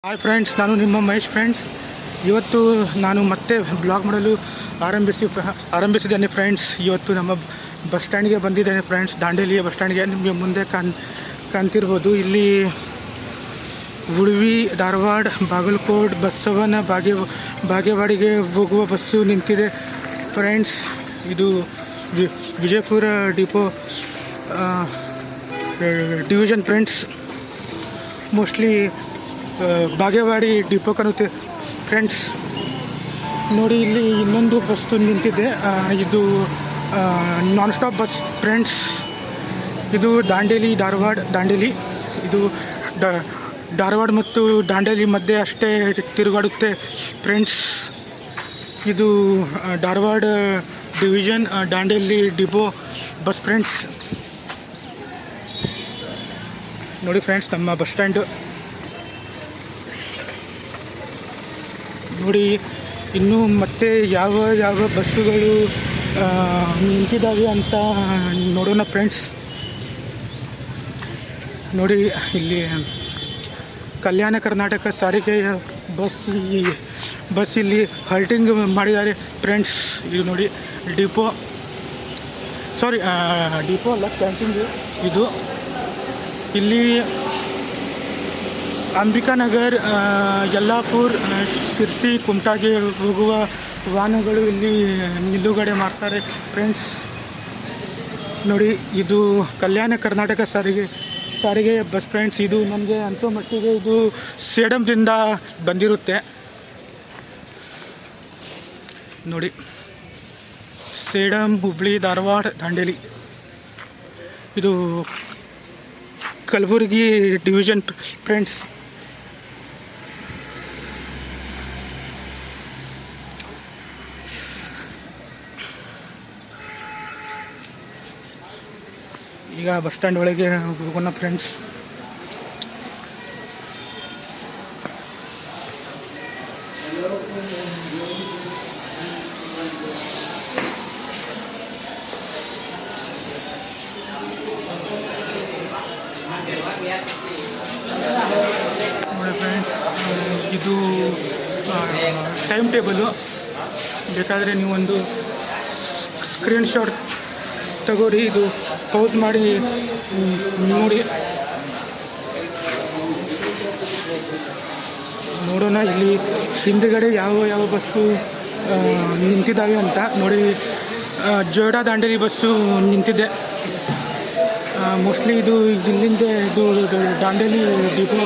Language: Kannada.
ಹಾಯ್ ಫ್ರೆಂಡ್ಸ್, ನಾನು ನಿಮ್ಮ ಮಹೇಶ್ ಫ್ರೆಂಡ್ಸ್. ಇವತ್ತು ನಾನು ಮತ್ತೆ ಬ್ಲಾಗ್ ಮಾಡಲು ಆರಂಭಿಸಿದ್ದೇನೆ ಫ್ರೆಂಡ್ಸ್. ಇವತ್ತು ನಮ್ಮ ಬಸ್ ಸ್ಟ್ಯಾಂಡ್ಗೆ ಬಂದಿದ್ದೇನೆ ಫ್ರೆಂಡ್ಸ್. ದಾಂಡೇಲಿಯ ಬಸ್ ಸ್ಟ್ಯಾಂಡ್ಗೆ ನಿಮಗೆ ಮುಂದೆ ಕಾಣ್ತಿರ್ಬೋದು. ಇಲ್ಲಿ ಉಳ್ವಿ, ಧಾರವಾಡ, ಬಾಗಲಕೋಟ್, ಬಸವನ ಬಾಗೇವಾಡಿಗೆ ಹೋಗುವ ಬಸ್ಸು ನಿಂತಿದೆ ಫ್ರೆಂಡ್ಸ್. ಇದು Vijayapura depot division friends. Mostly Bagewadi depot ಕಾಣುತ್ತೆ ಫ್ರೆಂಡ್ಸ್. ನೋಡಿ, ಇಲ್ಲಿ ಇನ್ನೊಂದು ಬಸ್ಸು ನಿಂತಿದೆ. ಇದು ನಾನ್ ಸ್ಟಾಪ್ ಬಸ್ ಫ್ರೆಂಡ್ಸ್. ಇದು ದಾಂಡೇಲಿ. ಇದು ಧಾರವಾಡ ಮತ್ತು ದಾಂಡೇಲಿ ಮಧ್ಯೆ ಅಷ್ಟೇ ತಿರುಗಾಡುತ್ತೆ ಫ್ರೆಂಡ್ಸ್. ಇದು Dharwad division Dandeli depot bus friends. ನೋಡಿ ಫ್ರೆಂಡ್ಸ್, ನಮ್ಮ ಬಸ್ ಸ್ಟ್ಯಾಂಡು ನೋಡಿ. ಇನ್ನು ಮತ್ತೆ ಯಾವ ಬಸ್ಸುಗಳು ನಿಂತಿದ್ದಾವೆ ಅಂತ ನೋಡೋಣ ಫ್ರೆಂಡ್ಸ್. ನೋಡಿ, ಇಲ್ಲಿ ಕಲ್ಯಾಣ ಕರ್ನಾಟಕ ಸಾರಿಗೆಯ ಬಸ್ ಇಲ್ಲಿ ಹಾಲ್ಟಿಂಗ್ ಮಾಡಿದ್ದಾರೆ ಫ್ರೆಂಡ್ಸ್. ಇದು ನೋಡಿ ಡಿಪೋ ಅಲ್ಲ, ಕ್ಯಾಂಟೀನ್ ಇದು. ಇಲ್ಲಿ ಅಂಬಿಕಾನಗರ್, ಯಲ್ಲಾಪುರ್, ಶಿರ್ಸಿ, ಕುಮಟಾಗೆ ಹೋಗುವ ವಾಹನಗಳು ಇಲ್ಲಿ ನಿಲುಗಡೆ ಮಾಡ್ತಾರೆ ಫ್ರೆಂಡ್ಸ್. ನೋಡಿ, ಇದು ಕಲ್ಯಾಣ ಕರ್ನಾಟಕ ಸಾರಿಗೆಯ ಬಸ್ ಫ್ರೆಂಡ್ಸ್. ಇದು ನಮಗೆ ಅನಿಸೋ ಮಟ್ಟಿಗೆ ಇದು ಸೇಡಂದಿಂದ ಬಂದಿರುತ್ತೆ. ನೋಡಿ, ಸೇಡಂ, ಹುಬ್ಳಿ, ಧಾರವಾಡ, ದಾಂಡೇಲಿ. ಇದು ಕಲಬುರಗಿ ಡಿವಿಷನ್ ಫ್ರೆಂಡ್ಸ್. ಈಗ ಬಸ್ ಸ್ಟ್ಯಾಂಡ್ ಒಳಗೆ ಹೋಗೋಣ ಫ್ರೆಂಡ್ಸ್. ನೋಡಿ ಫ್ರೆಂಡ್ಸ್, ಇದು ಟೈಮ್ ಟೇಬಲು. ಬೇಕಾದರೆ ನೀವೊಂದು ಸ್ಕ್ರೀನ್ ಶಾಟ್ ತಗೋರಿ. ಇದು ಪೌಸ್ ಮಾಡಿ ನೋಡಿ. ನೋಡೋಣ ಇಲ್ಲಿ ಹಿಂದುಗಡೆ ಯಾವ ಬಸ್ಸು ನಿಂತಿದ್ದಾವೆ ಅಂತ ನೋಡಿ. ಜೋಡಾ ದಾಂಡೇಲಿ ಬಸ್ಸು ನಿಂತಿದೆ. ಮೋಸ್ಟ್ಲಿ ಇದು ಇಲ್ಲಿಂದ ಇದು ದಾಂಡೇಲಿ ಡಿಪೋ